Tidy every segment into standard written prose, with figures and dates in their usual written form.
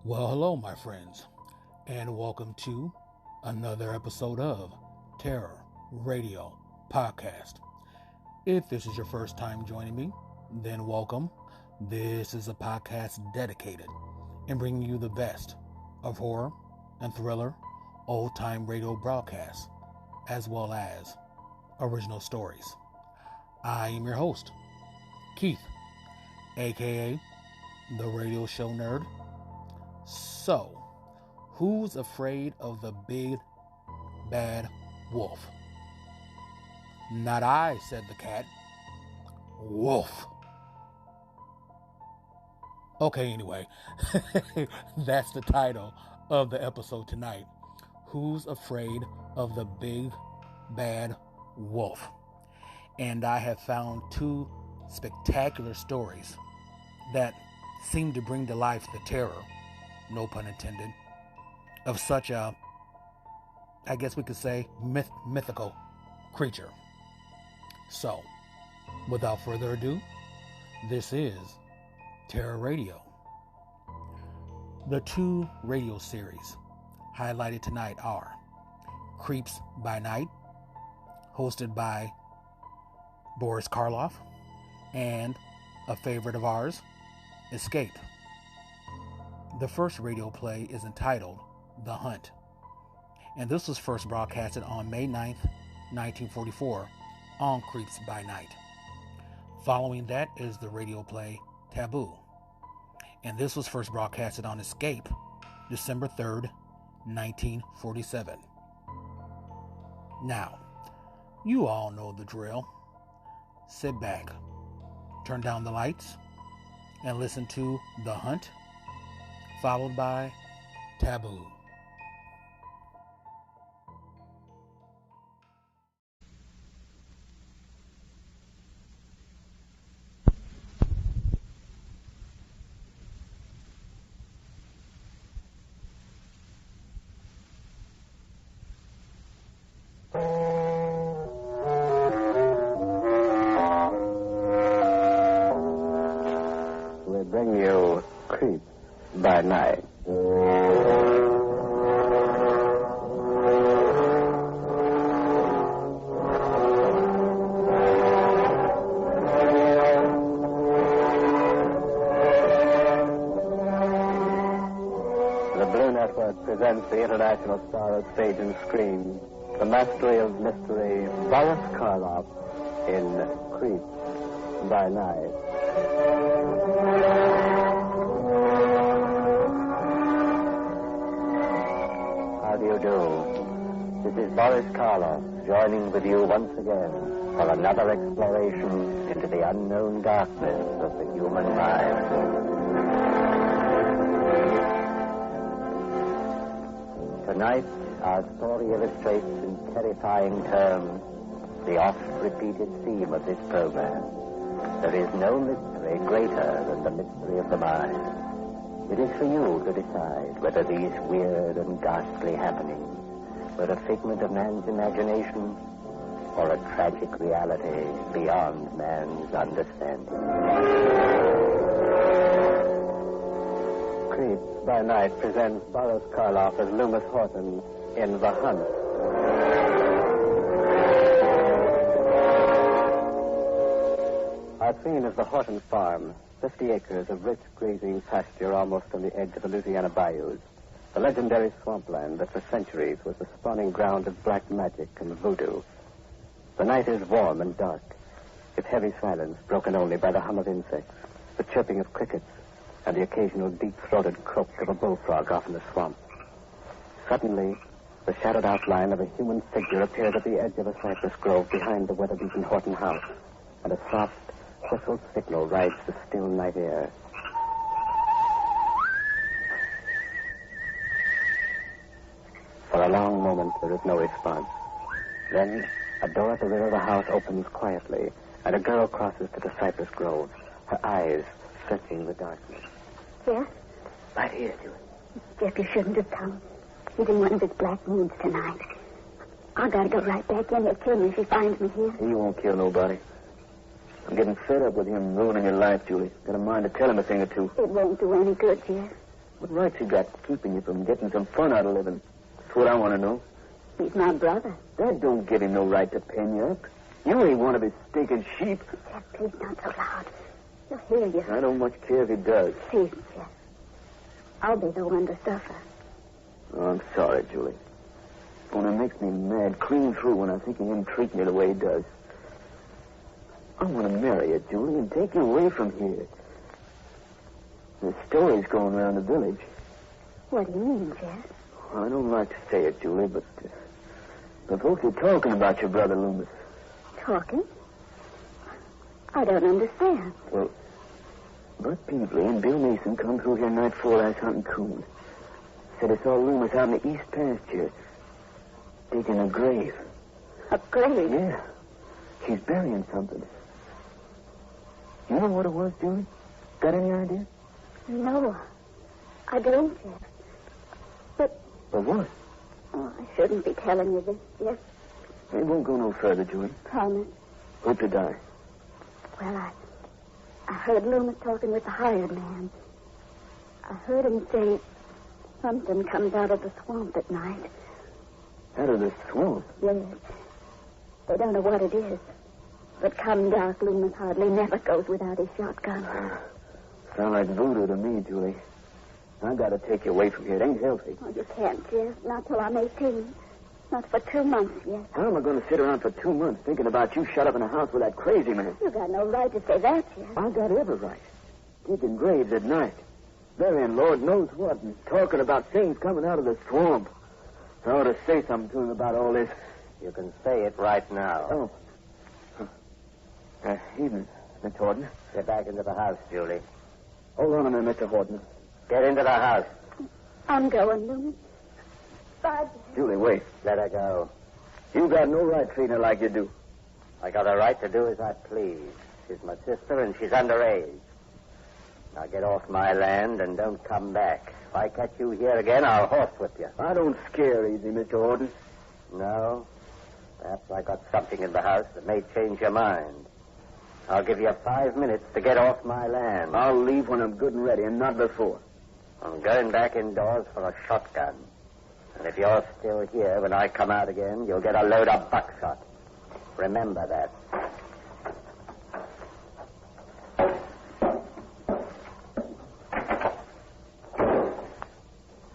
Well, hello, my friends, and welcome to another episode of Terror Radio Podcast. If this is your first time joining me, then welcome. This is a podcast dedicated in bringing you the best of horror and thriller, old-time radio broadcasts, as well as original stories. I am your host, Keith, aka the Radio Show Nerd. So, who's afraid of the big, bad wolf? Not I, said the cat. Wolf. Okay, anyway, that's the title of the episode tonight. Who's afraid of the big, bad wolf? And I have found two spectacular stories that seem to bring to life the terror, no pun intended, of such a, I guess we could say, mythical creature. So, without further ado, this is Terror Radio. The two radio series highlighted tonight are Creeps by Night, hosted by Boris Karloff, and a favorite of ours, Escape. The first radio play is entitled The Hunt, and this was first broadcasted on May 9th, 1944 on Creeps by Night. Following that is the radio play Taboo, and this was first broadcasted on Escape December 3rd, 1947. Now, you all know the drill. Sit back, turn down the lights, and listen to The Hunt, followed by Taboo. We bring you Creeps by Night. The Blue Network presents the international star of stage and screen, the mastery of mystery, Boris Karloff in Creeps by Night. How do you do? This is Boris Karloff joining with you once again for another exploration into the unknown darkness of the human mind. Tonight, our story illustrates in terrifying terms the oft-repeated theme of this program. There is no mystery greater than the mystery of the mind. It is for you to decide whether these weird and ghastly happenings were a figment of man's imagination or a tragic reality beyond man's understanding. Creeps by Night presents Boris Karloff as Loomis Horton in The Hunt. Our scene is the Horton farm, 50 acres of rich grazing pasture almost on the edge of the Louisiana bayous, the legendary swampland that for centuries was the spawning ground of black magic and voodoo. The night is warm and dark, its heavy silence broken only by the hum of insects, the chirping of crickets, and the occasional deep-throated croak of a bullfrog off in the swamp. Suddenly, the shadowed outline of a human figure appeared at the edge of a cypress grove behind the weather-beaten Horton house, and a soft, whistled signal rides the still night air. For a long moment, there is no response. Then, a door at the rear of the house opens quietly, and a girl crosses to the cypress grove, her eyes searching the darkness. Yes? Right here, Julie. Jeff, you shouldn't have come. He's in one of his black moods tonight. I gotta go right back in. He'll kill me if he finds me here. He won't kill nobody. I'm getting fed up with him ruining your life, Julie. Got a mind to tell him a thing or two. It won't do any good, Jeff. What right's he got keeping you from getting some fun out of living? That's what I want to know. He's my brother. That don't give him no right to pen you up. You ain't one of his stinking sheep. Jeff, please not so loud. He'll hear you. I don't much care if he does. Please, Jeff. I'll be the one to suffer. Oh, I'm sorry, Julie. Only it makes me mad clean through when I think of him treating you the way he does. I want to marry you, Julie, and take you away from here. The story's going around the village. What do you mean, Jeff? I don't like to say it, Julie, but the folks are talking about your brother Loomis. Talking? I don't understand. Well, Bert Peevely and Bill Mason come through here night before last hunting coon. Said they saw Loomis out in the east pasture digging a grave. A grave? Yeah. He's burying something. You know what it was, Julie? Got any idea? No. I don't, Jeff. But what? Oh, I shouldn't be telling you this, Jeff. It won't go no further, Julie. Promise. Hope to die. Well, I heard Loomis talking with the hired man. I heard him say something comes out of the swamp at night. Out of the swamp? Yes. They don't know what it is. But come dark, Loomis hardly never goes without his shotgun. Sound like voodoo to me, Julie. I gotta take you away from here. It ain't healthy. Oh, you can't, Jeff. Not till I'm 18. Not for 2 months yet. How am I going to sit around for 2 months thinking about you shut up in a house with that crazy man? You got no right to say that, Jeff. I got every right. Digging graves at night. Burying Lord knows what, and talking about things coming out of the swamp. I ought to say something to him about all this. You can say it right now. Oh. Evening, Mr. Horton. Get back into the house, Julie. Hold on a minute, Mr. Horton. Get into the house. I'm going, Loomis. Bye, Jeff. Julie, wait. Let her go. You got no right treating her like you do. I got a right to do as I please. She's my sister and she's underage. Now get off my land and don't come back. If I catch you here again, I'll horsewhip you. I don't scare easy, Mr. Horton. No? Perhaps I got something in the house that may change your mind. I'll give you 5 minutes to get off my land. I'll leave when I'm good and ready, and not before. I'm going back indoors for a shotgun. And if you're still here when I come out again, you'll get a load of buckshot. Remember that.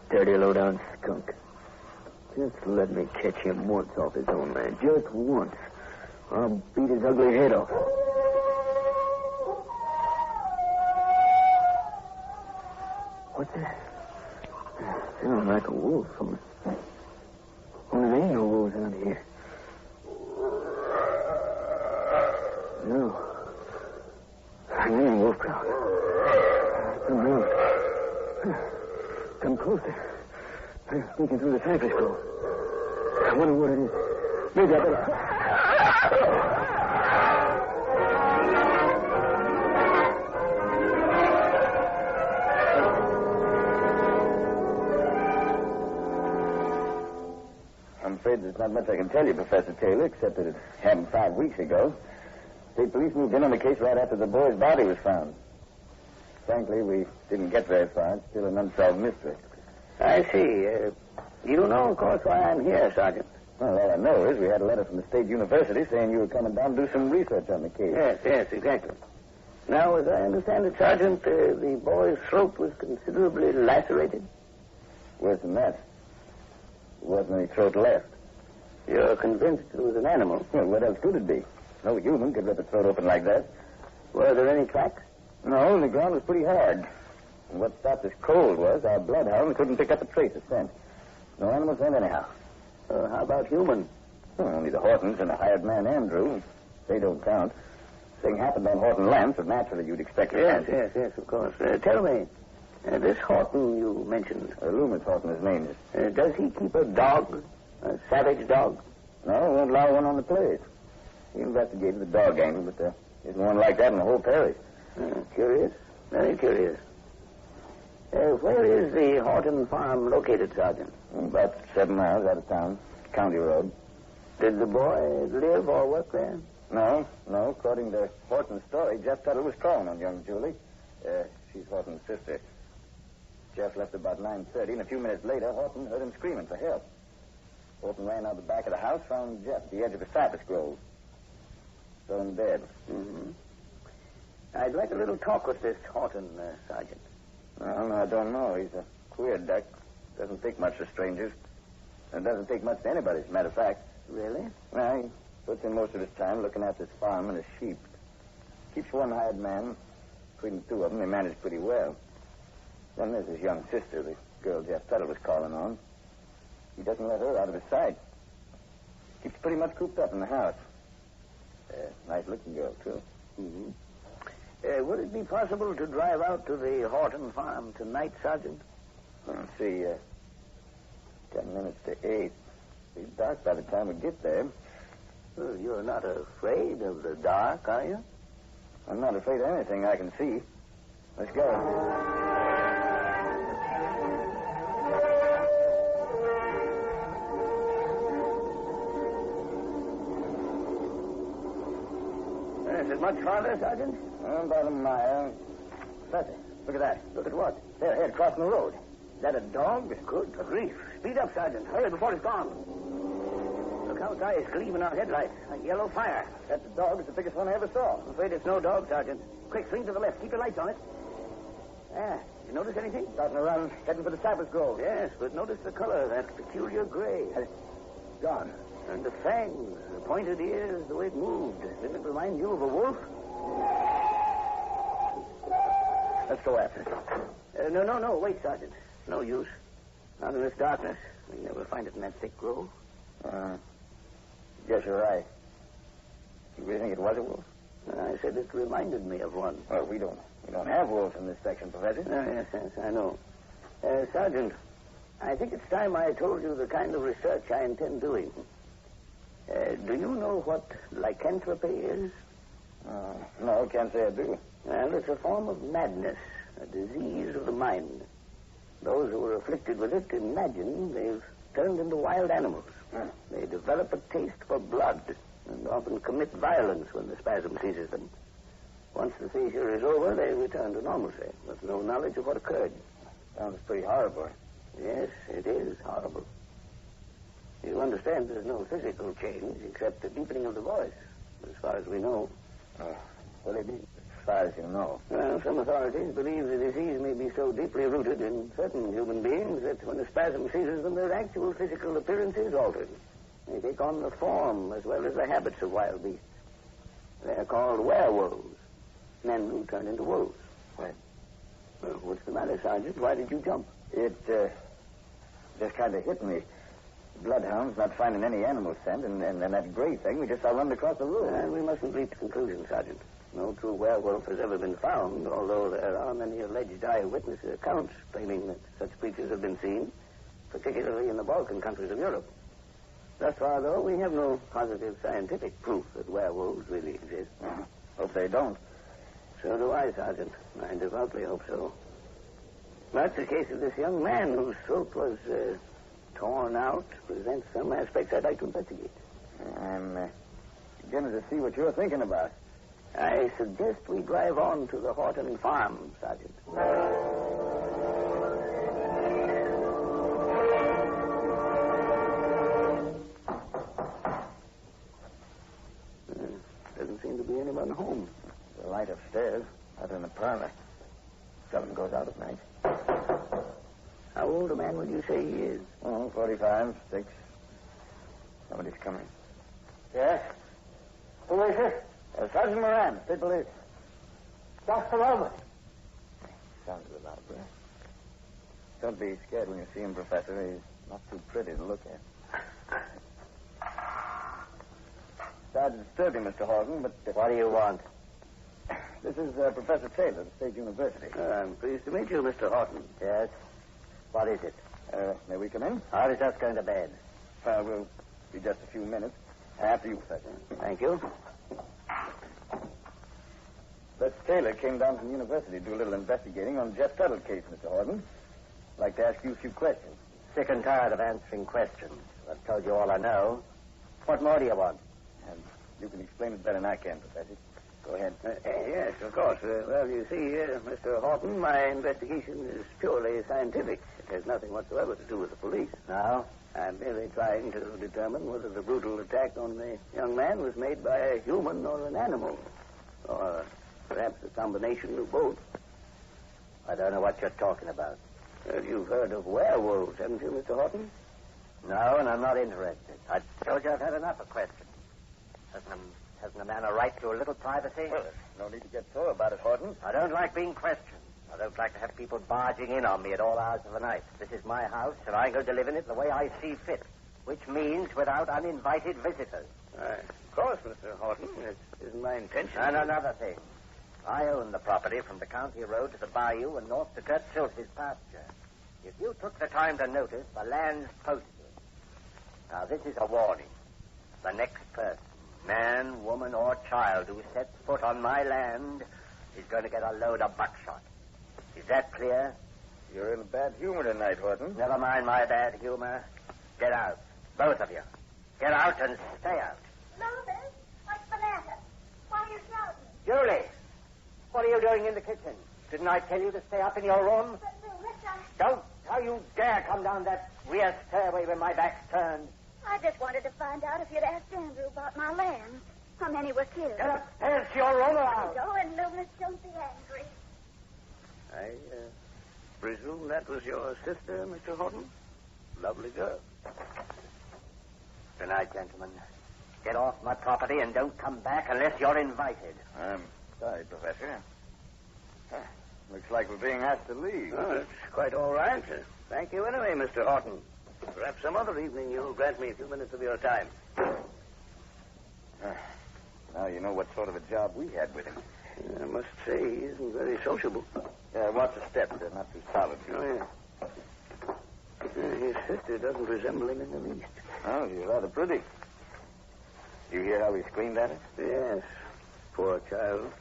Dirty low-down skunk. Just let me catch him once off his own land. Just once. I'll beat his ugly head off. What's that? Sounds like a wolf. Only there ain't no wolves out here. No. There ain't wolf crowd. Come on. Come closer. I'm sneaking through the cypress grove. I wonder what it is. Maybe I better... I'm afraid there's not much I can tell you, Professor Taylor, except that it happened 5 weeks ago. State police moved in on the case right after the boy's body was found. Frankly, we didn't get very far. It's still an unsolved mystery. I see. You know, of course, why I'm here, Sergeant. Well, all I know is we had a letter from the State University saying you were coming down to do some research on the case. Yes, exactly. Now, as I understand it, Sergeant, the boy's throat was considerably lacerated. Worse than that. There wasn't any throat left. You're convinced it was an animal? Well, what else could it be? No human could rip a throat open like that. Were there any tracks? No, the ground was pretty hard. And what stopped us cold was our bloodhound couldn't pick up a trace of scent. No animal scent anyhow. How about human? Well, only the Hortons and the hired man, Andrew. They don't count. Thing happened on Horton land, so naturally you'd expect it. Yes, of course. Tell me, this Horton you mentioned. Loomis Horton, his name is. Does he keep a dog? A savage dog? No, won't allow one on the place. He investigated the dog angle, but there isn't one like that in the whole parish. Curious. Very curious. Where is the Horton farm located, Sergeant? About 7 miles out of town. County road. Did the boy live or work there? No. According to Horton's story, Jeff Tuttle was strong on young Julie. She's Horton's sister. Jeff left about 9:30, and a few minutes later, Horton heard him screaming for help. Horton ran out the back of the house, found Jeff at the edge of a cypress grove. Stone dead. Mm-hmm. I'd like a little talk with this Horton, Sergeant. Well, I don't know. He's a queer duck. Doesn't take much to strangers. And doesn't take much to anybody, as a matter of fact. Really? Well, he puts in most of his time looking after his farm and his sheep. Keeps one hired man. Between the two of them, they manage pretty well. Then there's his young sister, the girl Jeff Tuttle was calling on. He doesn't let her out of his sight. Keeps pretty much cooped up in the house. Nice-looking girl, too. Mm-hmm. Would it be possible to drive out to the Horton farm tonight, Sergeant? Let's see, 10 minutes to 8. It'll be dark by the time we get there. Well, you're not afraid of the dark, are you? I'm not afraid of anything I can see. Let's go. Is it much farther, Sergeant? About a mile. Professor, look at that. Look at what? They're ahead crossing the road. Is that a dog? Good grief. Speed up, Sergeant. Hurry before it's gone. Look how its eyes gleam in our headlights, like yellow fire. That's a dog. It's the biggest one I ever saw. I'm afraid it's no dog, Sergeant. Quick, swing to the left. Keep your lights on it. You notice anything? Starting to run, heading for the cypress grove. Yes, but notice the color, that peculiar gray. It's gone. And the fangs, the pointed ears, the way it moved. Didn't it remind you of a wolf? Let's go after it. No. Wait, Sergeant. No use. Not in this darkness. We never find it in that thick grove. Guess you're right. You really think it was a wolf? I said it reminded me of one. Well, we don't have wolves in this section, Professor. Yes, I know. Sergeant, I think it's time I told you the kind of research I intend doing. Do you know what lycanthropy is? No, can't say I do. Well, it's a form of madness, a disease of the mind. Those who are afflicted with it imagine they've turned into wild animals. They develop a taste for blood and often commit violence when the spasm seizes them. Once the seizure is over, they return to normalcy with no knowledge of what occurred. Sounds pretty horrible. Yes, it is horrible. You understand there's no physical change except the deepening of the voice, as far as we know. What do you mean? As far as you know. Well, some authorities believe the disease may be so deeply rooted in certain human beings that when the spasm seizes them, their actual physical appearance is altered. They take on the form as well as the habits of wild beasts. They're called werewolves, men who turn into wolves. Right. Well, what's the matter, Sergeant? Why did you jump? It just kind of hit me. Bloodhounds not finding any animal scent, and that gray thing we just saw run across the road. And we mustn't leap to conclusions, Sergeant. No true werewolf has ever been found, although there are many alleged eyewitness accounts claiming that such creatures have been seen, particularly in the Balkan countries of Europe. Thus far, though, we have no positive scientific proof that werewolves really exist. Hope they don't. So do I, Sergeant. I devoutly hope so. That's the case of this young man whose throat was torn out presents some aspects I'd like to investigate. I'm beginning to see what you're thinking about. I suggest we drive on to the Horton farm, Sergeant. Doesn't seem to be anyone home. The light upstairs, out in the parlor. Seldom goes out at night. How old a man would you say he is? 45, 6. Somebody's coming. Yes? Who is it? Sergeant Moran, State Police. Just a moment. Sounds a bit out, breath. Don't be scared when you see him, Professor. He's not too pretty to look at. Sorry to disturb you, Mr. Horton, but... What do you want? This is Professor Taylor of State University. I'm pleased to meet you, Mr. Horton. Yes? What is it? May we come in? I was just going to bed. We'll be just a few minutes. After you, Professor. Thank you. Professor Taylor came down from the university to do a little investigating on Jeff Tuttle's case, Mr. Horton. I'd like to ask you a few questions. Sick and tired of answering questions. I've told you all I know. What more do you want? And you can explain it better than I can, Professor. Go ahead. Yes, of course. Well, you see, Mr. Horton, my investigation is purely scientific. It has nothing whatsoever to do with the police. Now? I'm merely trying to determine whether the brutal attack on the young man was made by a human or an animal. Or perhaps a combination of both. I don't know what you're talking about. You've heard of werewolves, haven't you, Mr. Horton? No, and I'm not interested. I told you I've had enough of questions. Hasn't a man a right to a little privacy? Well, there's no need to get sore about it, Horton. I don't like being questioned. I don't like to have people barging in on me at all hours of the night. This is my house, and I'm going to live in it the way I see fit, which means without uninvited visitors. Of course, Mr. Horton. It isn't my intention. And another thing. I own the property from the county road to the bayou and north to Kurt Schultz's pasture. If you took the time to notice, the land's posted. Now, this is a warning. The next person, man, woman, or child who sets foot on my land is going to get a load of buckshot. Is that clear? You're in bad humor tonight, Horton. Never mind my bad humor. Get out. Both of you. Get out and stay out. Lotus, what's the matter? Why are you shouting? Julie, what are you doing in the kitchen? Didn't I tell you to stay up in your room? But, Loomis, Don't you dare come down that rear stairway with my back's turned. I just wanted to find out if you'd asked Andrew about my land. How many were killed? Get upstairs to your room now. Go and Loomis, don't be angry. I presume that was your sister, Mr. Horton? Lovely girl. Good night, gentlemen. Get off my property and don't come back unless you're invited. I'm sorry, Professor. Looks like we're being asked to leave. Oh, it's quite all right. Thank you anyway, Mr. Horton. Perhaps some other evening you'll grant me a few minutes of your time. Now you know what sort of a job we had with him. I must say he isn't very sociable. Watch the steps. They're not too solid. Oh, yeah. His sister doesn't resemble him in the least. Oh, she's rather pretty. You hear how he screamed at her? Yes. Poor child.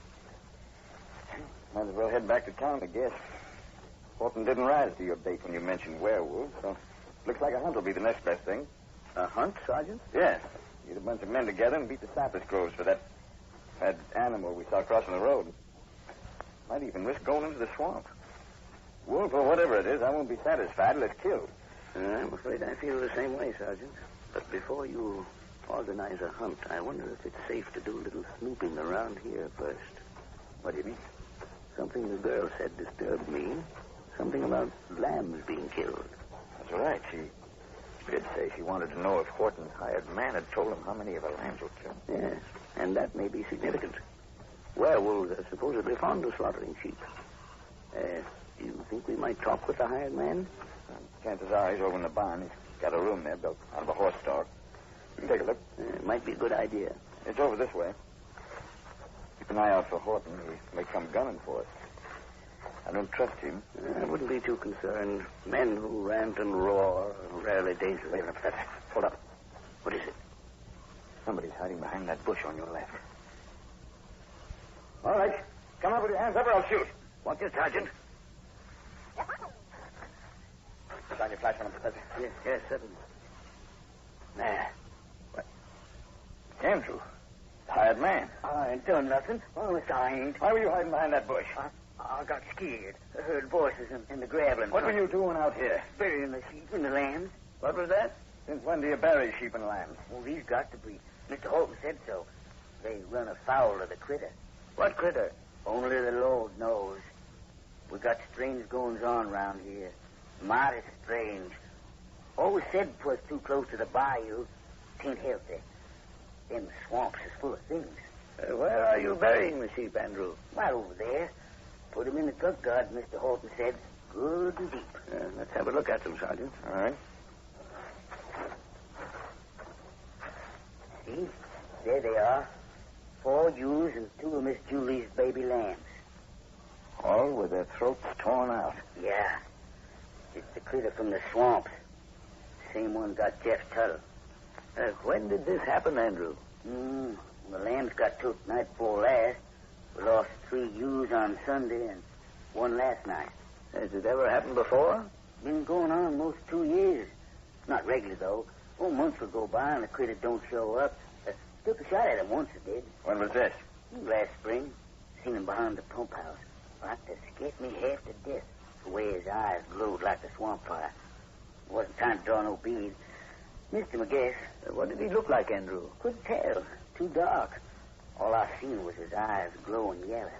Might as well head back to town, I guess. Horton didn't rise to your bait when you mentioned werewolves, so looks like a hunt will be the next best thing. A hunt, Sergeant? Yes. Get a bunch of men together and beat the cypress groves for that animal we saw crossing the road. Might even risk going into the swamp. Wolf or whatever it is, I won't be satisfied. Let's kill. I'm afraid I feel the same way, Sergeant. But before you organize a hunt, I wonder if it's safe to do a little snooping around here first. What do you mean? Something the girl said disturbed me. Something about lambs being killed. That's right. She did say she wanted to know if Horton's hired man had told him how many of her lambs were killed. Yes, and that may be significant. Werewolves are supposedly fond of slaughtering sheep. Do you think we might talk with the hired man? Chances are he's over in the barn. He's got a room there built out of a horse stall. You can take a look. It might be a good idea. It's over this way. Keep an eye out for Horton. He may come gunning for us. I don't trust him. I wouldn't be too concerned. Men who rant and roar are rarely dangerous. Wait a minute, Professor. Hold up. What is it? Somebody's hiding behind that bush on your left. All right. Come up with your hands up or I'll shoot. Watch it, Sergeant. Shine your flash on him, Professor. Yes, certainly. There. What? Andrew. The hired man. I ain't doing nothing. Oh, I ain't. Why were you hiding behind that bush? I got scared. I heard voices in the gravel. What were you doing out here? Burying the sheep and the lambs. What was that? Since when do you bury sheep and lambs? Well, these got to be. Mr. Holton said so. They run afoul of the critter. What critter? Only the Lord knows. We got strange goings on round here. Mighty strange. Always said 'twas too close to the bayou. Can't help it. Them swamps is full of things. Where are you burying the sheep, Andrew? Right over there. Put 'em in the truck guard, Mr. Holton said. Good and deep. Let's have a look at them, Sergeant. All right. See? There they are. 4 ewes and 2 of Miss Julie's baby lambs. All with their throats torn out. Yeah. It's the critter from the swamps. Same one got Jeff Tuttle. When did this happen, Andrew? The lambs got took night before last. We lost 3 ewes on Sunday and 1 last night. Has it ever happened before? Been going on most 2 years. Not regular, though. Months will go by and the critter don't show up. Took a shot at him once, it did. When was this? Last spring, seen him behind the pump house. Like to scared me half to death. The way his eyes glowed like the swamp fire. Wasn't trying to draw no bead. Missed him, I guess. What did he look like, Andrew? Couldn't tell. Too dark. All I seen was his eyes glowing yellow.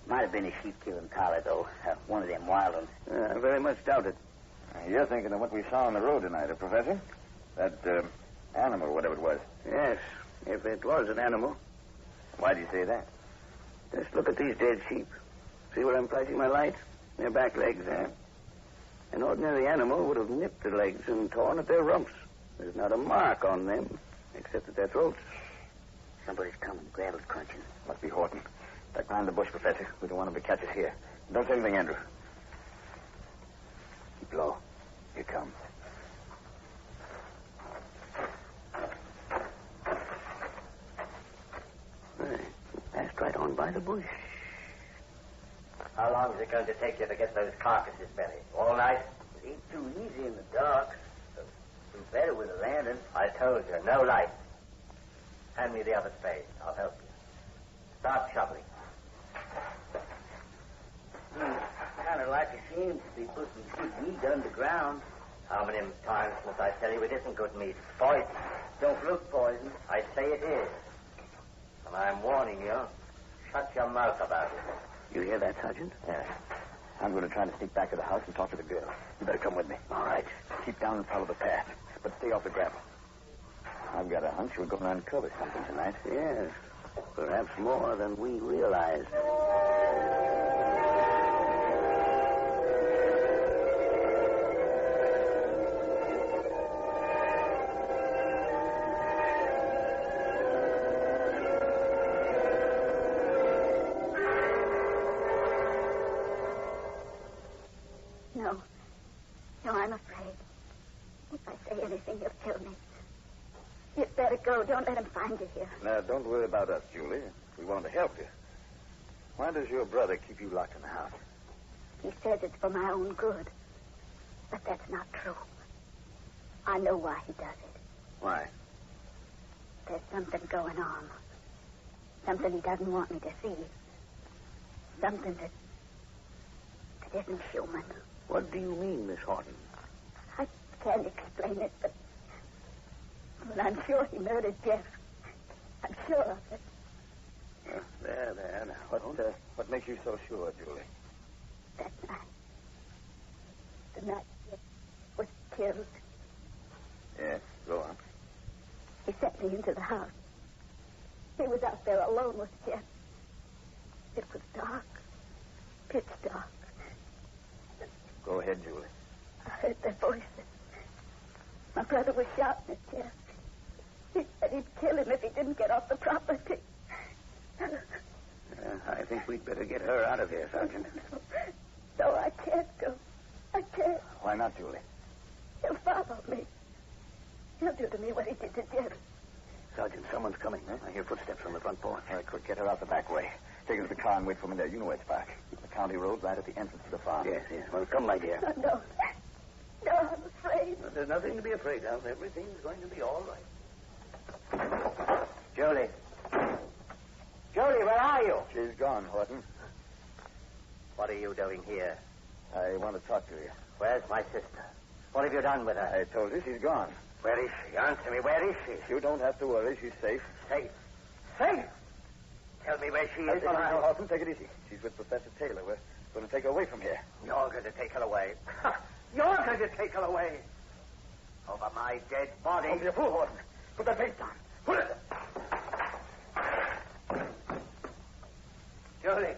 Might have been a sheep-killing collie, though. One of them wild ones. I very much doubt it. You're thinking of what we saw on the road tonight, Professor? That animal, whatever it was. Yes, if it was an animal. Why do you say that? Just look at these dead sheep. See where I'm flashing my light? Their back legs there. An ordinary animal would have nipped their legs and torn at their rumps. There's not a mark on them, except at their throats. Somebody's coming. Gravel's crunching. Must be Horton. Duck behind the bush, Professor. We don't want him to catch us here. Don't say anything, Andrew. Keep low. Here he comes. Passed right on by the bush. How long is it going to take you to get those carcasses buried? All night? It ain't too easy in the dark. Do better with a lantern. I told you, no light. Hand me the other spade. I'll help you. Start shoveling. Kind of like a shame to be putting good meat underground. How many times must I tell you it isn't good meat? Poison. Don't look poison. I say it is. And I'm warning you. Shut your mouth about it. You hear that, Sergeant? Yeah. I'm going to try to sneak back to the house and talk to the girl. You better come with me. All right. Keep down and follow the path, but stay off the gravel. I've got a hunch we're going to uncover something tonight. Yes. Perhaps more than we realize. No, I'm afraid. If I say anything, he'll kill me. You'd better go. Don't let him find you here. Now, don't worry about us, Julie. We want to help you. Why does your brother keep you locked in the house? He says it's for my own good. But that's not true. I know why he does it. Why? There's something going on. Something he doesn't want me to see. Something that isn't human. What do you mean, Miss Horton? I can't explain it, but I'm sure he murdered Jeff. I'm sure of it. There. Now, What makes you so sure, Julie? That night. The night Jeff was killed. Yes, go on. He sent me into the house. He was out there alone with Jeff. It was dark. Pitch dark. Go ahead, Julie. I heard their voices. My brother was shouting at Jeff. He said he'd kill him if he didn't get off the property. I think we'd better get her out of here, Sergeant. No, I can't go. I can't. Why not, Julie? He'll follow me. He'll do to me what he did to Jeff. Sergeant, someone's coming. I hear footsteps on the front porch. All right, quick, get her out the back way. Take her to the car and wait for me there. You know where it's parked. The county road right at the entrance to the farm. Yes. Well, come, my dear. No, I'm afraid. Well, there's nothing to be afraid of. Everything's going to be all right. Julie. Julie, where are you? She's gone, Horton. What are you doing here? I want to talk to you. Where's my sister? What have you done with her? I told you she's gone. Where is she? Answer me. Where is she? You don't have to worry. She's safe. Safe. Safe? Tell me where she is. Take it easy, Horton. Take it easy. She's with Professor Taylor. We're going to take her away from here. You're going to take her away. You're going to take her away. Over my dead body. Don't be a fool, Horton. Put that face down. Put it. Julie.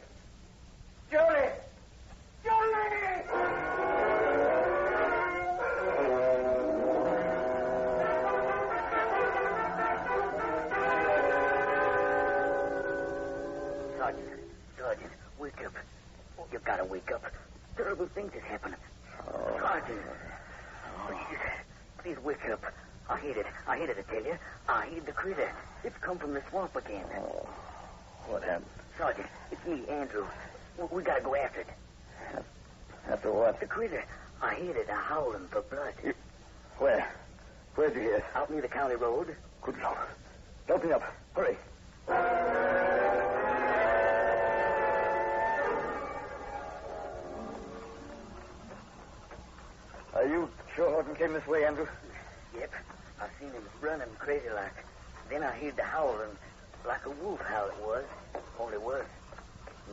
Julie. Julie! Sergeant, wake up. You gotta wake up. Terrible things is happening. Sergeant. Please wake up. I hate it, I tell you. I hate the critter. It's come from the swamp again. What happened? Sergeant, it's me, Andrew. We gotta go after it. After what? The critter. I hate it, howling for blood. Where? Where'd you hear? Out near the county road. Good Lord. Help me up. Hurry. Are you sure Horton came this way, Andrew? Yep. I seen him running crazy like. Then I heard the howling, like a wolf howl it was, only worse.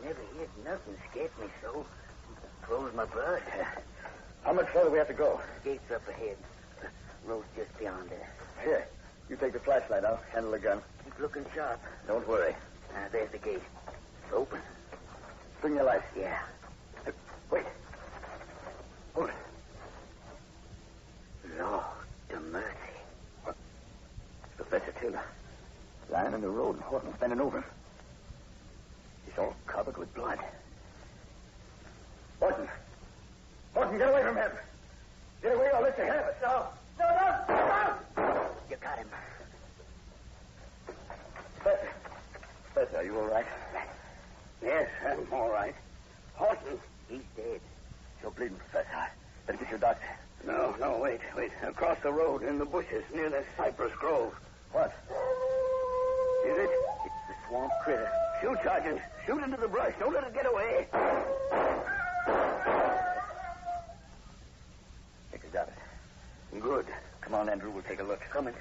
Never heard nothing scared me so. Froze my blood. How much further we have to go? Gate's up ahead. Road's just beyond there. Here, you take the flashlight. I'll handle the gun. Keep looking sharp. Don't worry. There's the gate. It's open. Bring your light. Yeah. Wait. Hold it. Lord to mercy. What? It's Professor Taylor. Lying in the road and Horton standing over him. He's all covered with blood. Horton! Horton, get away from him! Get away or I'll let you have it. No! You got him. Professor, are you all right? Yes, I'm all right. Horton. He's dead. You're bleeding, Professor. Better get your doctor. No, wait. Across the road, in the bushes, near the cypress grove. What? Is it? It's the swamp critter. Shoot, Sergeant. Shoot into the brush. Don't let it get away. I think I got it. Good. Come on, Andrew. We'll take a look. Coming.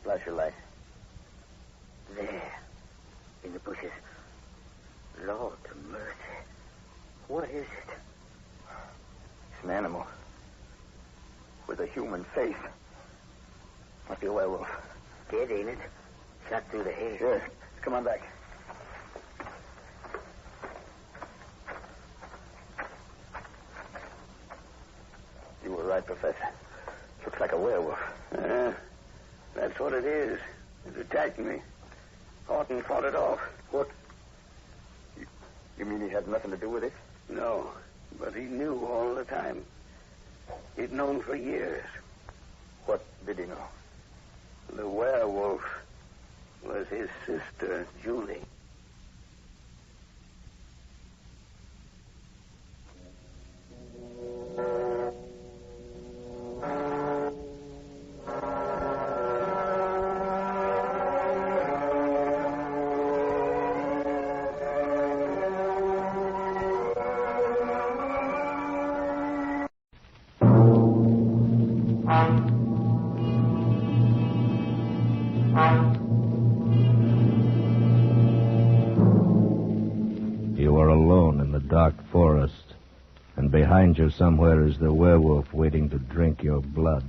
Flash your light. There. In the bushes. Lord to mercy. What is it? It's an animal. With a human face. Must be a werewolf. Dead, ain't it? Shot through the head. Sure. Come on back. You were right, Professor. Looks like a werewolf. That's what it is. It attacked me. Horton fought it off. What? You mean he had nothing to do with it? No, but he knew all the time. He'd known for years. What did he know? The werewolf was his sister, Julie. You are alone in the dark forest, and behind you somewhere is the werewolf waiting to drink your blood.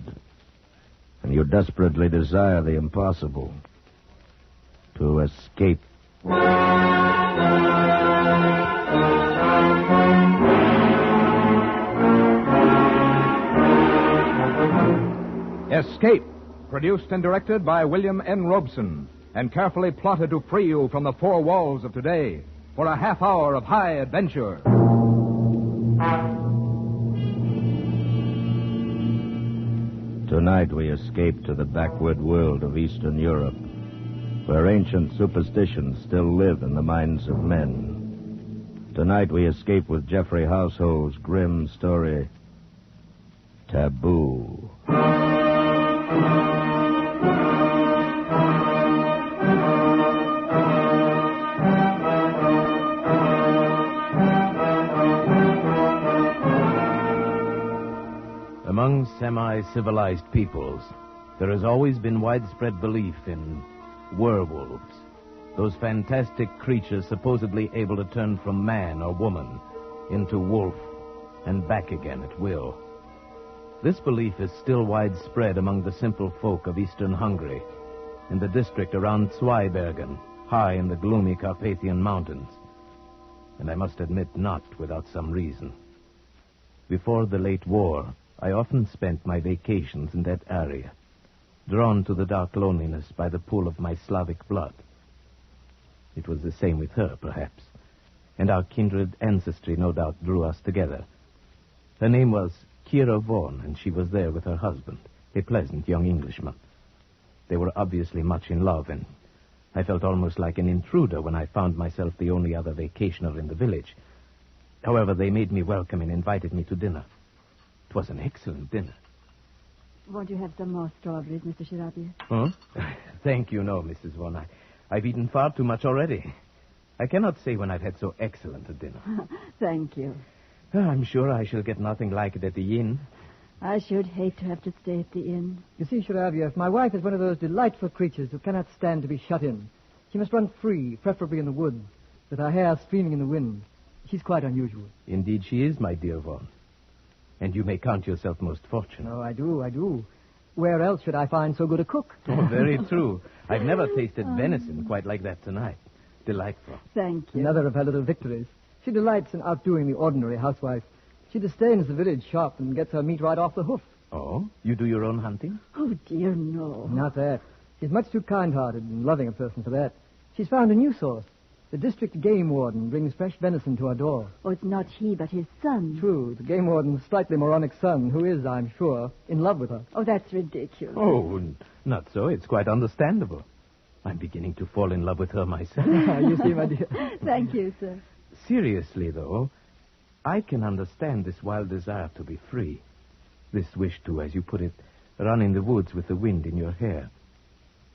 And you desperately desire the impossible, to escape. Escape, produced and directed by William N. Robeson, and carefully plotted to free you from the four walls of today for a half hour of high adventure. Tonight we escape to the backward world of Eastern Europe, where ancient superstitions still live in the minds of men. Tonight we escape with Geoffrey Household's grim story, Taboo. Among semi-civilized peoples, there has always been widespread belief in werewolves, those fantastic creatures supposedly able to turn from man or woman into wolf and back again at will. This belief is still widespread among the simple folk of eastern Hungary, in the district around Zweibergen, high in the gloomy Carpathian Mountains, and I must admit not without some reason. Before the late war, I often spent my vacations in that area, drawn to the dark loneliness by the pull of my Slavic blood. It was the same with her, perhaps, and our kindred ancestry no doubt drew us together. Her name was Kira Vaughan, and she was there with her husband, a pleasant young Englishman. They were obviously much in love, and I felt almost like an intruder when I found myself the only other vacationer in the village. However, they made me welcome and invited me to dinner. It was an excellent dinner. Won't you have some more strawberries, Mr. Shirabi? Huh? Thank you, no, Mrs. Vaughan. I've eaten far too much already. I cannot say when I've had so excellent a dinner. Thank you. I'm sure I shall get nothing like it at the inn. I should hate to have to stay at the inn. You see, Sharaviev, my wife is one of those delightful creatures who cannot stand to be shut in. She must run free, preferably in the woods, with her hair streaming in the wind. She's quite unusual. Indeed she is, my dear Vaughan. And you may count yourself most fortunate. Oh, I do. Where else should I find so good a cook? Oh, very true. I've never tasted venison quite like that tonight. Delightful. Thank you. Another of her little victories. She delights in outdoing the ordinary housewife. She disdains the village shop and gets her meat right off the hoof. Oh? You do your own hunting? Oh, dear, no. Not that. She's much too kind-hearted and loving a person for that. She's found a new source. The district game warden brings fresh venison to her door. Oh, it's not he, but his son. True. The game warden's slightly moronic son, who is, I'm sure, in love with her. Oh, that's ridiculous. Oh, not so. It's quite understandable. I'm beginning to fall in love with her myself. You see, my dear. Thank you, sir. Seriously, though, I can understand this wild desire to be free. This wish to, as you put it, run in the woods with the wind in your hair.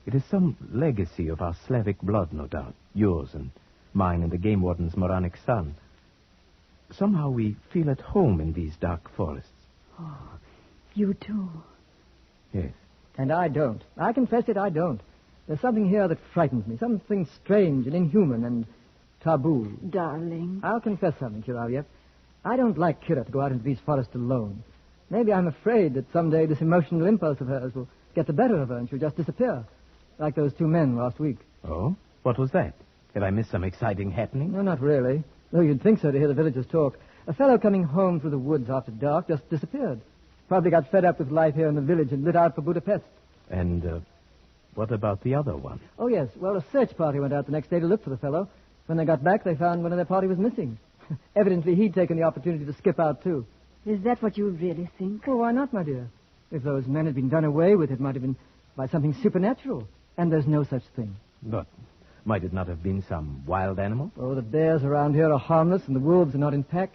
It is some legacy of our Slavic blood, no doubt. Yours and mine and the game warden's moronic son. Somehow we feel at home in these dark forests. Oh, you too. Yes. And I don't. I confess it, I don't. There's something here that frightens me. Something strange and inhuman and taboo. Darling. I'll confess something, Sharaviev. I don't like Kira to go out into these forests alone. Maybe I'm afraid that someday this emotional impulse of hers will get the better of her and she'll just disappear. Like those two men last week. Oh? What was that? Have I missed some exciting happening? No, not really. Though you'd think so to hear the villagers talk. A fellow coming home through the woods after dark just disappeared. Probably got fed up with life here in the village and lit out for Budapest. And, what about the other one? Oh, yes. Well, a search party went out the next day to look for the fellow. When they got back, they found one of their party was missing. Evidently, he'd taken the opportunity to skip out, too. Is that what you really think? Well, why not, my dear? If those men had been done away with, it might have been by something supernatural. And there's no such thing. But might it not have been some wild animal? Oh, the bears around here are harmless and the wolves are not in pack.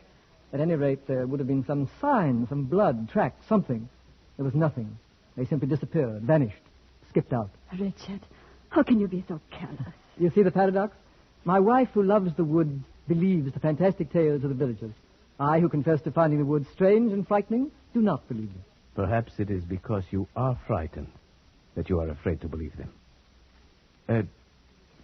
At any rate, there would have been some sign, some blood, track, something. There was nothing. They simply disappeared, vanished, skipped out. Richard, how can you be so careless? You see the paradox? My wife, who loves the woods, believes the fantastic tales of the villagers. I, who confess to finding the woods strange and frightening, do not believe them. Perhaps it is because you are frightened that you are afraid to believe them.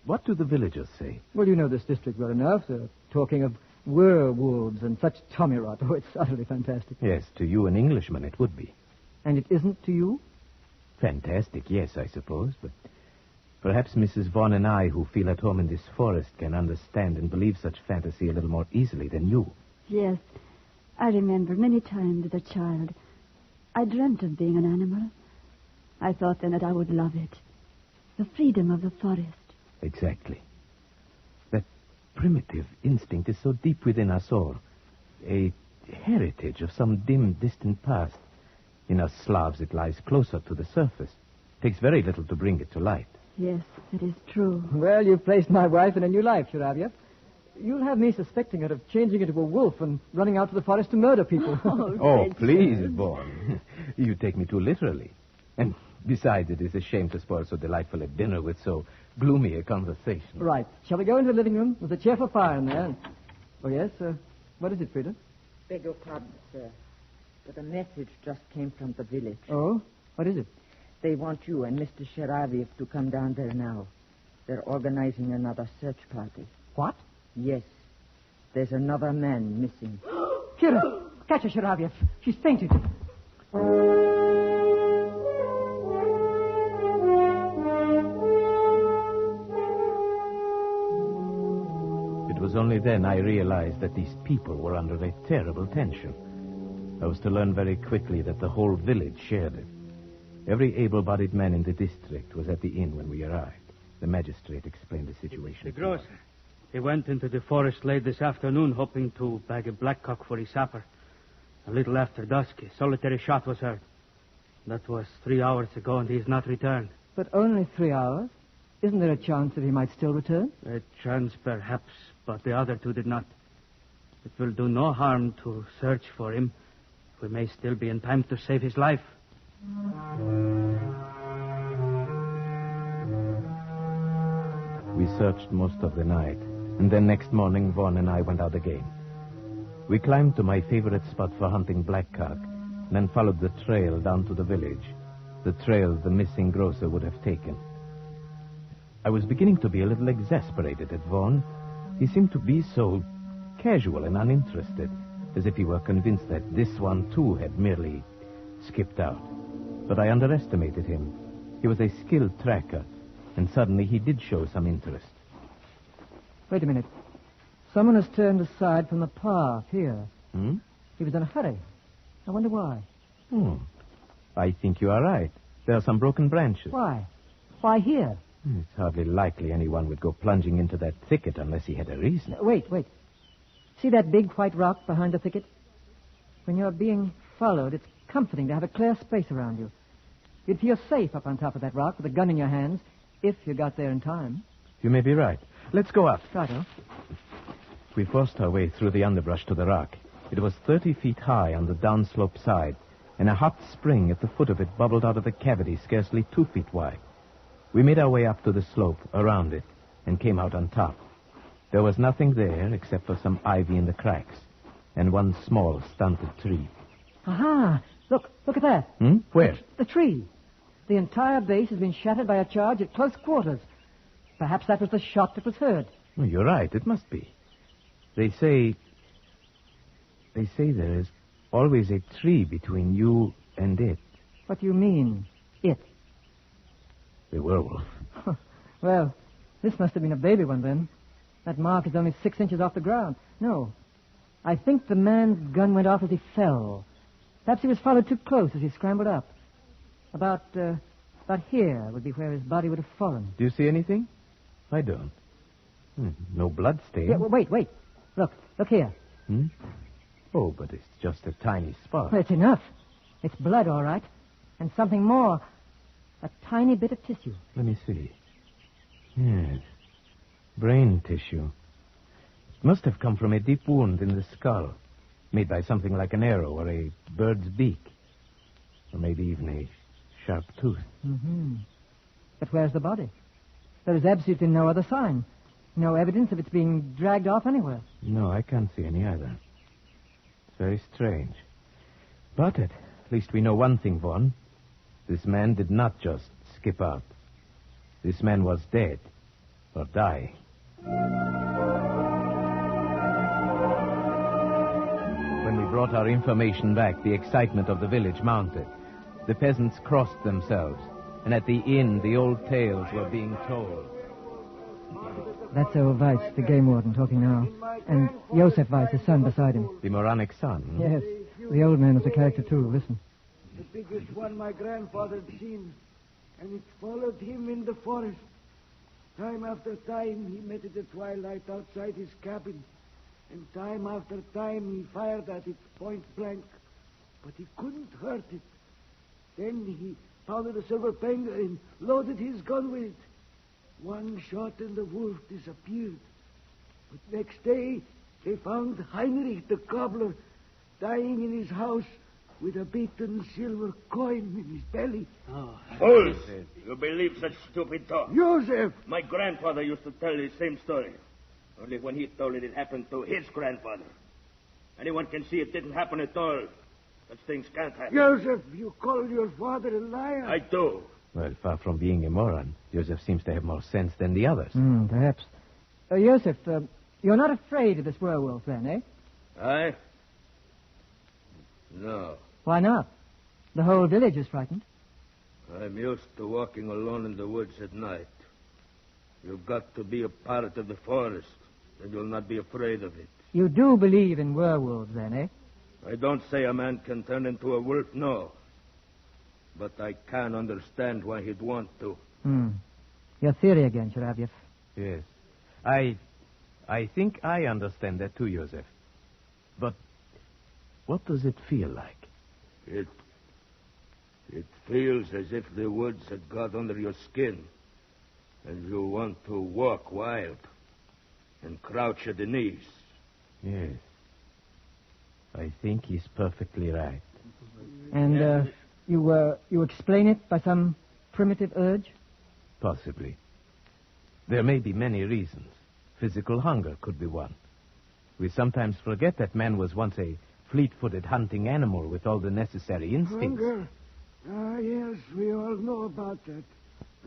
What do the villagers say? Well, you know this district well enough. They're talking of werewolves and such tommy rot. Oh, it's utterly fantastic. Yes, to you, an Englishman, it would be. And it isn't to you? Fantastic, yes, I suppose, but perhaps Mrs. Vaughan and I, who feel at home in this forest, can understand and believe such fantasy a little more easily than you. Yes. I remember many times as a child, I dreamt of being an animal. I thought then that I would love it. The freedom of the forest. Exactly. That primitive instinct is so deep within us all. A heritage of some dim, distant past. In us Slavs, it lies closer to the surface. It takes very little to bring it to light. Yes, it is true. Well, you've placed my wife in a new life, Sharaviev. You'll have me suspecting her of changing into a wolf and running out to the forest to murder people. Oh, please, Vaughan. You take me too literally. And besides, it is a shame to spoil so delightful a dinner with so gloomy a conversation. Right. Shall we go into the living room? There's a cheerful fire in there. Oh, yes? What is it, Frida? Beg your pardon, sir. But a message just came from the village. Oh? What is it? They want you and Mr. Sharaviev to come down there now. They're organizing another search party. What? Yes. There's another man missing. Kira! Catch her, Sharaviev. She's fainted. It was only then I realized that these people were under a terrible tension. I was to learn very quickly that the whole village shared it. Every able-bodied man in the district was at the inn when we arrived. The magistrate explained the situation. The grocer. He went into the forest late this afternoon hoping to bag a blackcock for his supper. A little after dusk, a solitary shot was heard. That was 3 hours ago, and he has not returned. But only 3 hours? Isn't there a chance that he might still return? A chance, perhaps, but the other two did not. It will do no harm to search for him. We may still be in time to save his life. We searched most of the night, And then next morning, Vaughn and I went out again. We climbed to my favorite spot for hunting blackcock, and then followed the trail down to the village, the trail the missing grocer would have taken. I was beginning to be a little exasperated at Vaughn. He seemed to be so casual and uninterested, as if he were convinced that this one, too, had merely skipped out. But I underestimated him. He was a skilled tracker, and suddenly he did show some interest. Wait a minute. Someone has turned aside from the path here. Hmm? He was in a hurry. I wonder why. I think you are right. There are some broken branches. Why? Why here? It's hardly likely anyone would go plunging into that thicket unless he had a reason. Wait. See that big white rock behind the thicket? When you're being followed, it's comforting to have a clear space around you. You'd feel safe up on top of that rock with a gun in your hands, if you got there in time. You may be right. Let's go up. Righto. We forced our way through the underbrush to the rock. It was 30 feet high on the downslope side, and a hot spring at the foot of it bubbled out of a cavity scarcely 2 feet wide. We made our way up to the slope, around it, and came out on top. There was nothing there except for some ivy in the cracks, and one small, stunted tree. Aha! Look at that. Where? The tree. The entire base has been shattered by a charge at close quarters. Perhaps that was the shot that was heard. Oh, you're right. It must be. They say there is always a tree between you and it. What do you mean, it? The werewolf. Well, this must have been a baby one then. That mark is only 6 inches off the ground. No. I think the man's gun went off as he fell. Perhaps he was followed too close as he scrambled up. About here would be where his body would have fallen. Do you see anything? I don't. No blood stain. Yeah, well, wait. Look here. Oh, but it's just a tiny spot. Well, it's enough. It's blood, all right. And something more. A tiny bit of tissue. Let me see. Yes. Brain tissue. It must have come from a deep wound in the skull, made by something like an arrow or a bird's beak. Or maybe even a sharp tooth. But where's the body? There is absolutely no other sign. No evidence of its being dragged off anywhere. No, I can't see any either. It's very strange. But at least we know one thing, Vaughn. This man did not just skip out. This man was dead or dying. When we brought our information back, the excitement of the village mounted. The peasants crossed themselves, and at the inn, the old tales were being told. That's old Weiss, the game warden, talking now. And Josef Weiss, his son, beside him. The moronic son? Yes. The old man was a character, too. Listen. The biggest one my grandfather had seen, and it followed him in the forest. Time after time, he met it at twilight outside his cabin, and time after time he fired at it point blank, but he couldn't hurt it. Then he pounded a silver penger and loaded his gun with it. One shot and the wolf disappeared. But next day, they found Heinrich the cobbler dying in his house with a beaten silver coin in his belly. Fools! You believe such stupid talk? Joseph! My grandfather used to tell the same story. Only when he told it happened to his grandfather. Anyone can see it didn't happen at all. Such things can't happen. Joseph, you call your father a liar? I do. Well, far from being a moron, Joseph seems to have more sense than the others. Perhaps. Joseph, you're not afraid of this werewolf, then, eh? I? No. Why not? The whole village is frightened. I'm used to walking alone in the woods at night. You've got to be a part of the forest, and you'll not be afraid of it. You do believe in werewolves, then, eh? I don't say a man can turn into a wolf, no. But I can understand why he'd want to. Your theory again, Sharavyov. Yes. I think I understand that too, Joseph. But what does it feel like? It feels as if the woods had got under your skin, and you want to walk wild and crouch at the knees. Yes. I think he's perfectly right. And, you explain it by some primitive urge? Possibly. There may be many reasons. Physical hunger could be one. We sometimes forget that man was once a fleet-footed hunting animal with all the necessary instincts. Hunger. Yes, we all know about that.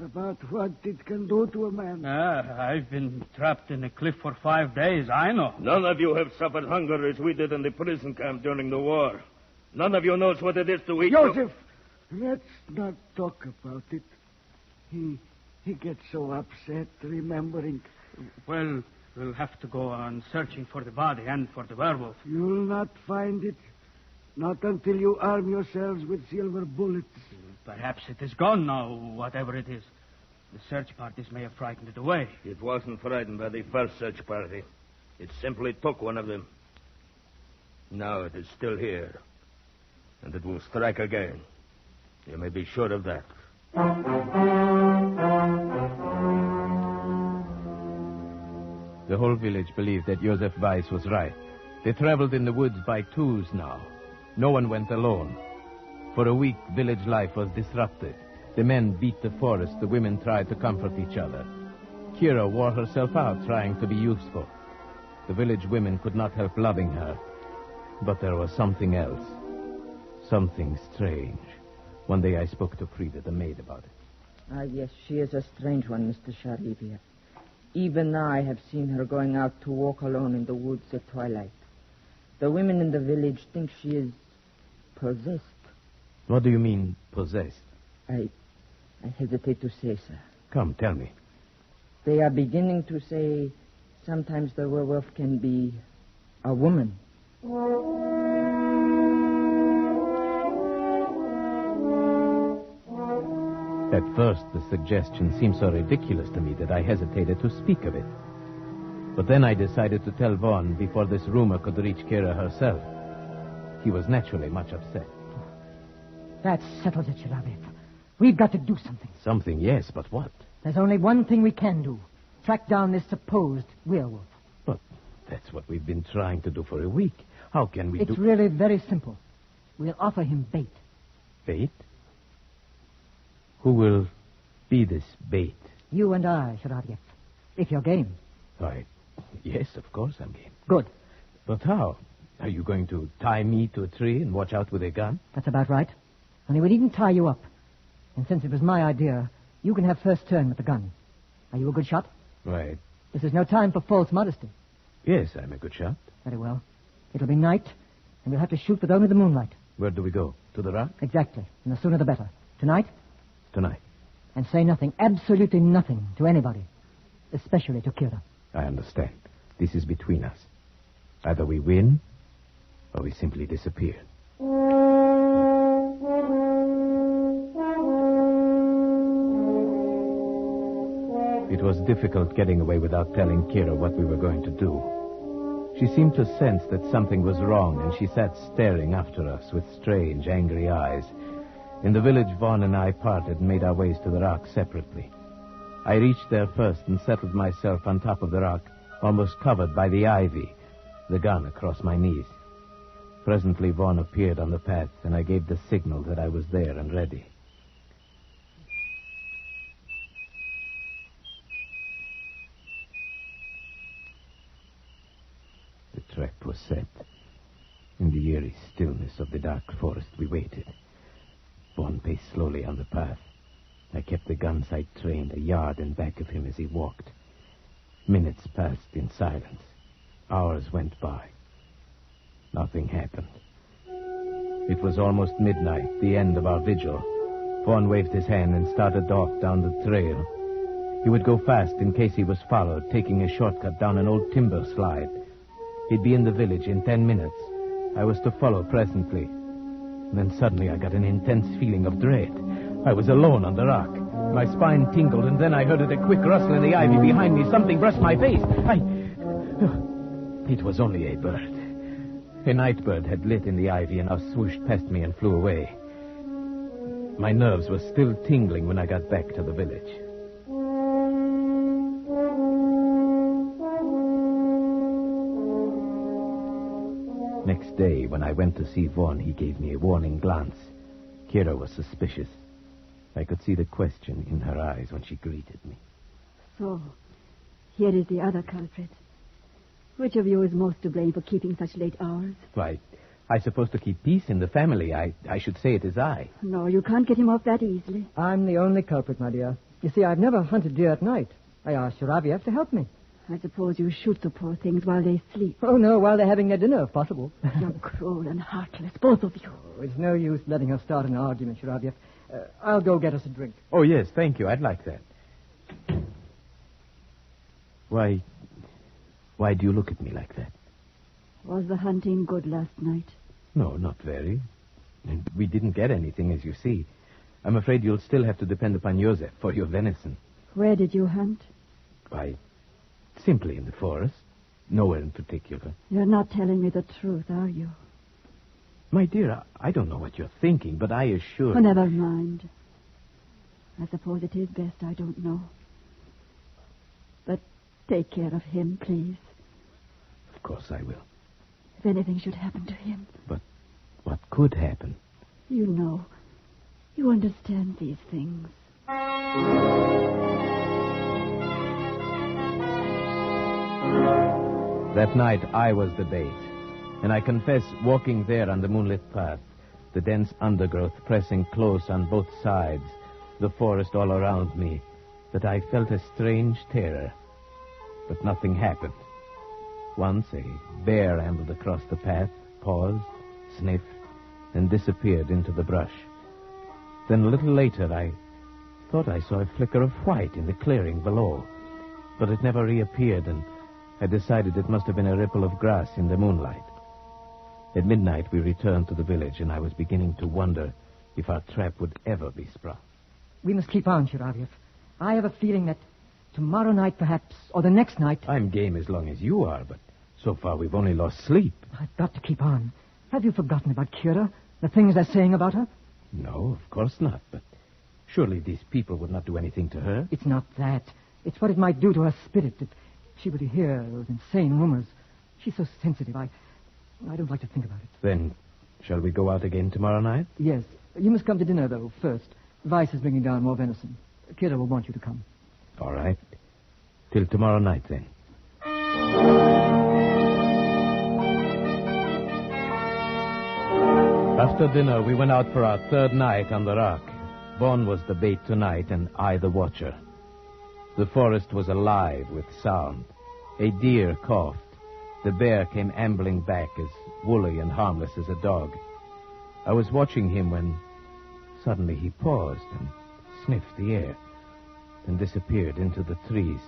About what it can do to a man. I've been trapped in a cliff for 5 days. I know. None of you have suffered hunger as we did in the prison camp during the war. None of you knows what it is to eat. Joseph, let's not talk about it. He gets so upset remembering. Well, we'll have to go on searching for the body and for the werewolf. You'll not find it. Not until you arm yourselves with silver bullets. Perhaps it is gone now, whatever it is. The search parties may have frightened it away. It wasn't frightened by the first search party. It simply took one of them. Now it is still here. And it will strike again. You may be sure of that. The whole village believed that Joseph Weiss was right. They traveled in the woods by twos now. No one went alone. For a week, village life was disrupted. The men beat the forest. The women tried to comfort each other. Kira wore herself out trying to be useful. The village women could not help loving her. But there was something else. Something strange. One day I spoke to Frida, the maid, about it. Yes, she is a strange one, Mr. Sharibia. Even now I have seen her going out to walk alone in the woods at twilight. The women in the village think she is possessed. What do you mean, possessed? I hesitate to say, sir. Come, tell me. They are beginning to say sometimes the werewolf can be a woman. At first, the suggestion seemed so ridiculous to me that I hesitated to speak of it. But then I decided to tell Vaughn before this rumor could reach Kira herself. He was naturally much upset. That settles it, Shirabev. We've got to do something. Something, yes, but what? There's only one thing we can do. Track down this supposed werewolf. But that's what we've been trying to do for a week. How can we do... It's really very simple. We'll offer him bait. Bait? Who will be this bait? You and I, Shirabev. If you're game. Why, yes, of course I'm game. Good. But how? Are you going to tie me to a tree and watch out with a gun? That's about right. Only we'd even tie you up. And since it was my idea, you can have first turn with the gun. Are you a good shot? Right. This is no time for false modesty. Yes, I'm a good shot. Very well. It'll be night, and we'll have to shoot with only the moonlight. Where do we go? To the rock? Exactly. And the sooner the better. Tonight? Tonight. And say nothing, absolutely nothing, to anybody. Especially to Kira. I understand. This is between us. Either we win, or we simply disappear. It was difficult getting away without telling Kira what we were going to do. She seemed to sense that something was wrong, and she sat staring after us with strange, angry eyes. In the village, Vaughn and I parted and made our ways to the rock separately. I reached there first and settled myself on top of the rock, almost covered by the ivy, the gun across my knees. Presently, Vaughn appeared on the path, and I gave the signal that I was there and ready. The trap was set. In the eerie stillness of the dark forest, we waited. Vaughn paced slowly on the path. I kept the gun sight trained a yard in back of him as he walked. Minutes passed in silence. Hours went by. Nothing happened. It was almost midnight, the end of our vigil. Vaughn waved his hand and started off down the trail. He would go fast in case he was followed, taking a shortcut down an old timber slide. He'd be in the village in 10 minutes. I was to follow presently. Then suddenly I got an intense feeling of dread. I was alone on the rock. My spine tingled, and then I heard a quick rustle in the ivy behind me. Something brushed my face. It was only a bird. A night bird had lit in the ivy and now swooshed past me and flew away. My nerves were still tingling when I got back to the village. Next day, when I went to see Vaughn, he gave me a warning glance. Kira was suspicious. I could see the question in her eyes when she greeted me. So, Here is the other culprit. Which of you is most to blame for keeping such late hours? Why, I suppose to keep peace in the family. I should say it is I. No, you can't get him off that easily. I'm the only culprit, my dear. You see, I've never hunted deer at night. I asked Shiraviev to help me. I suppose you shoot the poor things while they sleep. Oh, no, while they're having their dinner, if possible. You're cruel and heartless, both of you. Oh, it's no use letting her start an argument, Shiraviev. I'll go get us a drink. Oh, yes, thank you. I'd like that. Why do you look at me like that? Was the hunting good last night? No, not very. And we didn't get anything, as you see. I'm afraid you'll still have to depend upon Joseph for your venison. Where did you hunt? Why, simply in the forest. Nowhere in particular. You're not telling me the truth, are you? My dear, I don't know what you're thinking, but I assure... Oh, never mind. I suppose it is best I don't know. But take care of him, please. Of course I will. If anything should happen to him. But what could happen? You know. You understand these things. That night I was the bait. And I confess, walking there on the moonlit path, the dense undergrowth pressing close on both sides, the forest all around me, that I felt a strange terror. But nothing happened. Once a bear ambled across the path, paused, sniffed, and disappeared into the brush. Then a little later I thought I saw a flicker of white in the clearing below. But it never reappeared, and I decided it must have been a ripple of grass in the moonlight. At midnight we returned to the village, and I was beginning to wonder if our trap would ever be sprung. We must keep on, Shiraviev. I have a feeling that tomorrow night, perhaps, or the next night... I'm game as long as you are, but so far we've only lost sleep. I've got to keep on. Have you forgotten about Kira? The things they're saying about her? No, of course not, but surely these people would not do anything to her. It's not that. It's what it might do to her spirit if she were to hear those insane rumors. She's so sensitive. I don't like to think about it. Then, shall we go out again tomorrow night? Yes. You must come to dinner, though, first. Weiss is bringing down more venison. Kira will want you to come. All right. Till tomorrow night, then. After dinner, we went out for our third night on the rock. Vaughn was the bait tonight, and I the watcher. The forest was alive with sound. A deer coughed. The bear came ambling back as woolly and harmless as a dog. I was watching him when suddenly he paused and sniffed the air, then disappeared into the trees.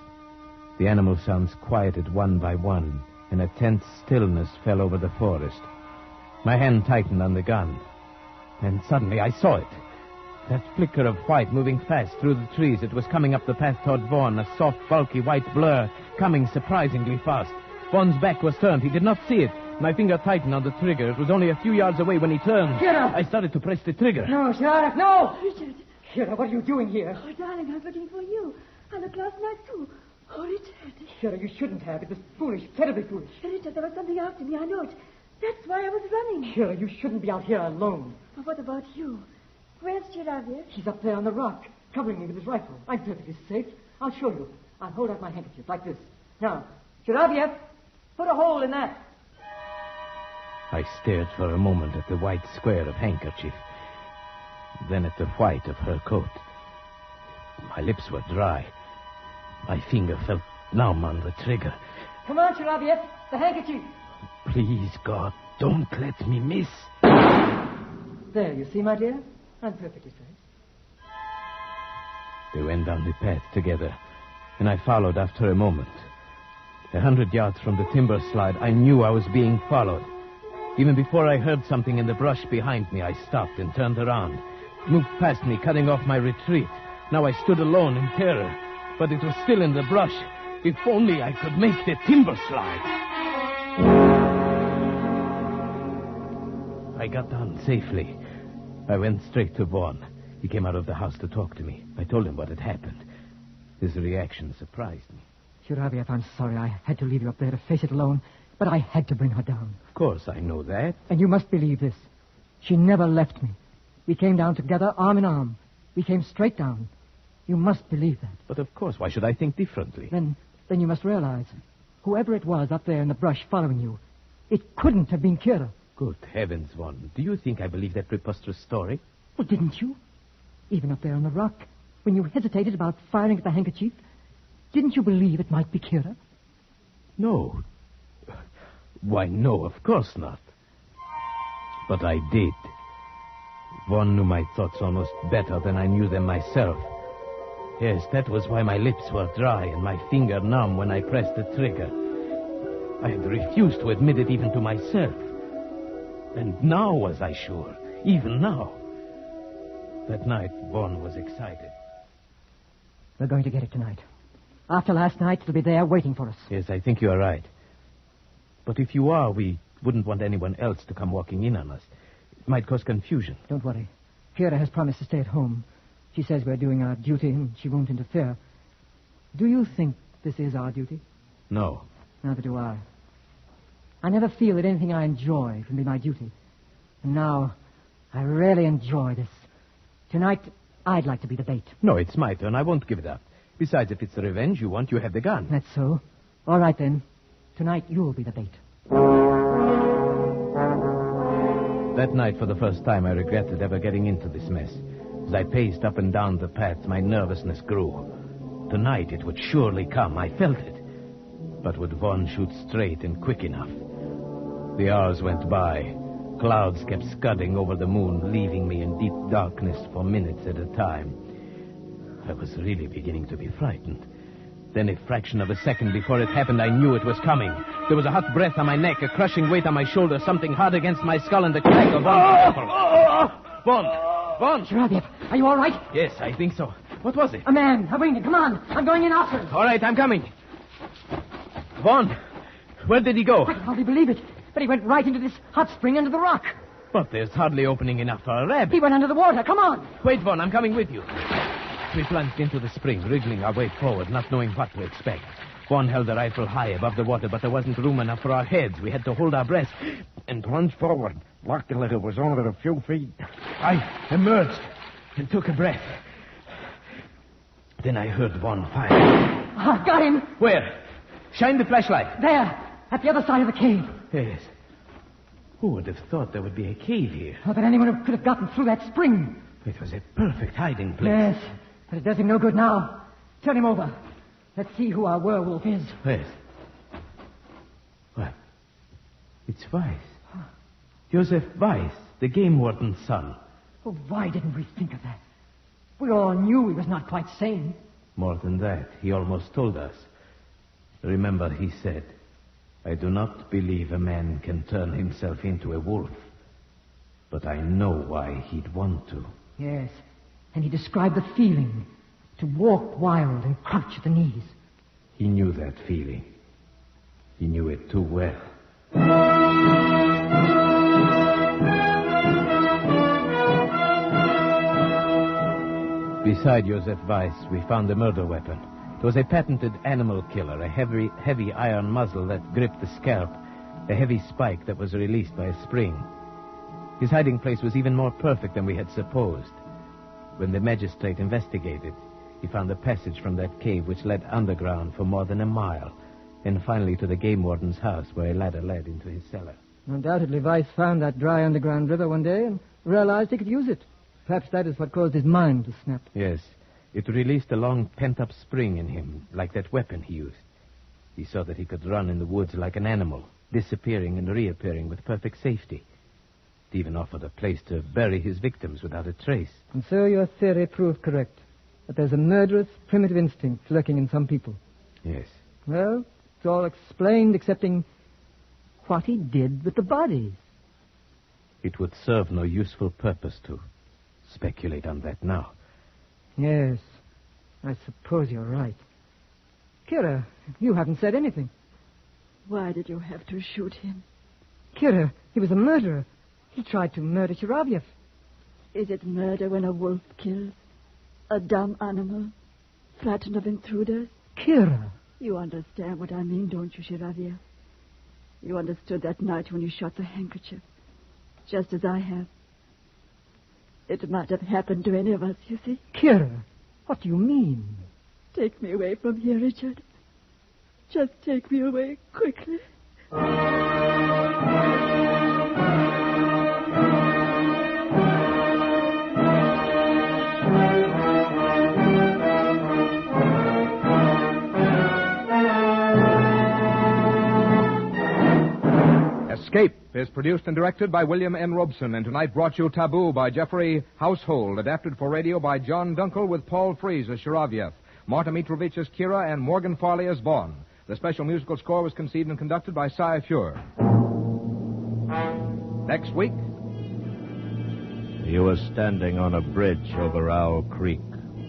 The animal sounds quieted one by one, and a tense stillness fell over the forest. My hand tightened on the gun, and suddenly I saw it. That flicker of white moving fast through the trees. It was coming up the path toward Vaughn, a soft, bulky white blur, coming surprisingly fast. Vaughn's back was turned. He did not see it. My finger tightened on the trigger. It was only a few yards away when he turned. Kira! I started to press the trigger. No, Sheriff, no! Richard! Kira, what are you doing here? Oh, darling, I was looking for you. I looked last night, too. Oh, Richard. Kira, you shouldn't have. It was foolish, terribly foolish. Richard, there was something after me. I know it. That's why I was running. Kira, you shouldn't be out here alone. Well, what about you? Where's Shiraviev? He's up there on the rock, covering me with his rifle. I'm perfectly safe. I'll show you. I'll hold out my handkerchief like this. Now, Shiraviev, put a hole in that. I stared for a moment at the white square of handkerchief, then at the white of her coat. My lips were dry. My finger felt numb on the trigger. Come on, Shiraviev, the handkerchief. Please, God, don't let me miss. There, you see, my dear? I'm perfectly safe. They went down the path together, and I followed after a moment. 100 yards from the timber slide, I knew I was being followed. Even before I heard something in the brush behind me, I stopped and turned around. It moved past me, cutting off my retreat. Now I stood alone in terror, but it was still in the brush. If only I could make the timber slide. I got down safely. I went straight to Vaughn. He came out of the house to talk to me. I told him what had happened. His reaction surprised me. Shiraviev, I'm sorry I had to leave you up there to face it alone, but I had to bring her down. Of course, I know that. And you must believe this. She never left me. We came down together, arm in arm. We came straight down. You must believe that. But of course, why should I think differently? Then Then you must realize, whoever it was up there in the brush following you, it couldn't have been Kira. Good heavens, Von. Do you think I believe that preposterous story? Well, didn't you? Even up there on the rock, when you hesitated about firing at the handkerchief, didn't you believe it might be Kira? No. Why, no, of course not. But I did. Von knew my thoughts almost better than I knew them myself. Yes, that was why my lips were dry and my finger numb when I pressed the trigger. I had refused to admit it even to myself. And now was I sure, even now. That night, Von was excited. We're going to get it tonight. After last night, it'll be there waiting for us. Yes, I think you are right. But if you are, we wouldn't want anyone else to come walking in on us. It might cause confusion. Don't worry. Kira has promised to stay at home. She says we're doing our duty and she won't interfere. Do you think this is our duty? No. Neither do I. I never feel that anything I enjoy can be my duty. And now, I really enjoy this. Tonight, I'd like to be the bait. No, it's my turn. I won't give it up. Besides, if it's the revenge you want, you have the gun. That's so. All right, then. Tonight, you'll be the bait. That night, for the first time, I regretted ever getting into this mess. As I paced up and down the path, my nervousness grew. Tonight, it would surely come. I felt it. But would Von shoot straight and quick enough? The hours went by. Clouds kept scudding over the moon, leaving me in deep darkness for minutes at a time. I was really beginning to be frightened. Then, a fraction of a second before it happened, I knew it was coming. There was a hot breath on my neck, a crushing weight on my shoulder, something hard against my skull, and the crack of Von's rifle. Von! Sharabian, are you all right? Yes, I think so. What was it? A man, a winged. Come on. I'm going in after him. All right, I'm coming. Von, where did he go? I can hardly believe it. But he went right into this hot spring under the rock. But there's hardly opening enough for a rabbit. He went under the water. Come on. Wait, Von, I'm coming with you. We plunged into the spring, wriggling our way forward, not knowing what to expect. Von held the rifle high above the water, but there wasn't room enough for our heads. We had to hold our breath and plunge forward. Luckily, it was only a few feet. I emerged and took a breath. Then I heard Von fire. I've got him. Where? Shine the flashlight. There, at the other side of the cave. Yes. Who would have thought there would be a cave here? Not that anyone could have gotten through that spring. It was a perfect hiding place. Yes, but it does him no good now. Turn him over. Let's see who our werewolf is. Yes. What? It's Weiss. Joseph Weiss, the game warden's son. Oh, why didn't we think of that? We all knew he was not quite sane. More than that, he almost told us. Remember, he said, I do not believe a man can turn himself into a wolf. But I know why he'd want to. Yes, and he described the feeling to walk wild and crouch at the knees. He knew that feeling. He knew it too well. Beside Joseph Weiss, we found a murder weapon. It was a patented animal killer, a heavy iron muzzle that gripped the scalp, a heavy spike that was released by a spring. His hiding place was even more perfect than we had supposed. When the magistrate investigated, he found a passage from that cave which led underground for more than a mile, and finally to the game warden's house, where a ladder led into his cellar. Undoubtedly, Weiss found that dry underground river one day and realized he could use it. Perhaps that is what caused his mind to snap. Yes, it released a long pent-up spring in him, like that weapon he used. He saw that he could run in the woods like an animal, disappearing and reappearing with perfect safety. It even offered a place to bury his victims without a trace. And so your theory proved correct, that there's a murderous, primitive instinct lurking in some people. Yes. Well, it's all explained excepting what he did with the bodies. It would serve no useful purpose to speculate on that now. Yes, I suppose you're right. Kira, you haven't said anything. Why did you have to shoot him? Kira, he was a murderer. He tried to murder Shiravyev. Is it murder when a wolf kills? A dumb animal? Frightened of intruders? Kira! You understand what I mean, don't you, Shiravyev? You understood that night when you shot the handkerchief. Just as I have. It might have happened to any of us, you see. Kira, what do you mean? Take me away from here, Richard. Just take me away quickly. Escape is produced and directed by William N. Robeson, and tonight brought you Taboo by Jeffrey Household, adapted for radio by John Dunkel with Paul Frees as Shiravyev, Marta Mitrovich as Kira, and Morgan Farley as Bond. The special musical score was conceived and conducted by Cy Fure. Next week... You were standing on a bridge over Owl Creek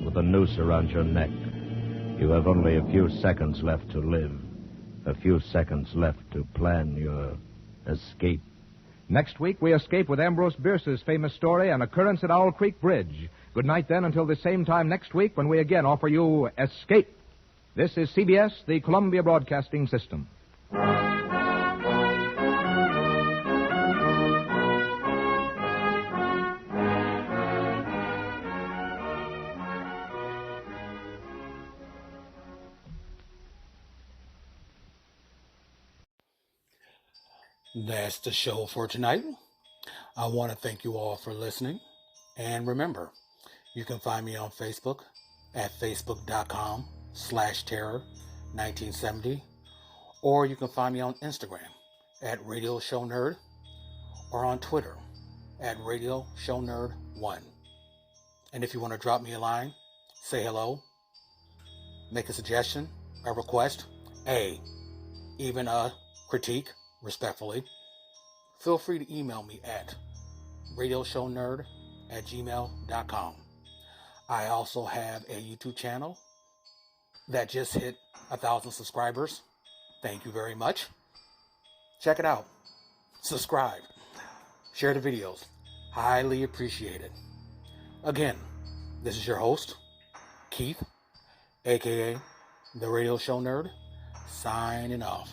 with a noose around your neck. You have only a few seconds left to live. A few seconds left to plan your escape. Next week, we escape with Ambrose Bierce's famous story, An Occurrence at Owl Creek Bridge. Good night, then, until the same time next week when we again offer you Escape. This is CBS, the Columbia Broadcasting System. That's the show for tonight. I want to thank you all for listening. And remember, you can find me on Facebook at facebook.com/terror1970. Or you can find me on Instagram at Radio Show Nerd, or on Twitter at Radio Show Nerd 1. And if you want to drop me a line, say hello, make a suggestion, a request, even a critique, respectfully, feel free to email me at radioshownerd@gmail.com. I also have a YouTube channel that just hit 1,000 subscribers. Thank you very much. Check it out. Subscribe. Share the videos. Highly appreciated. Again, this is your host, Keith, a.k.a. The Radio Show Nerd, signing off.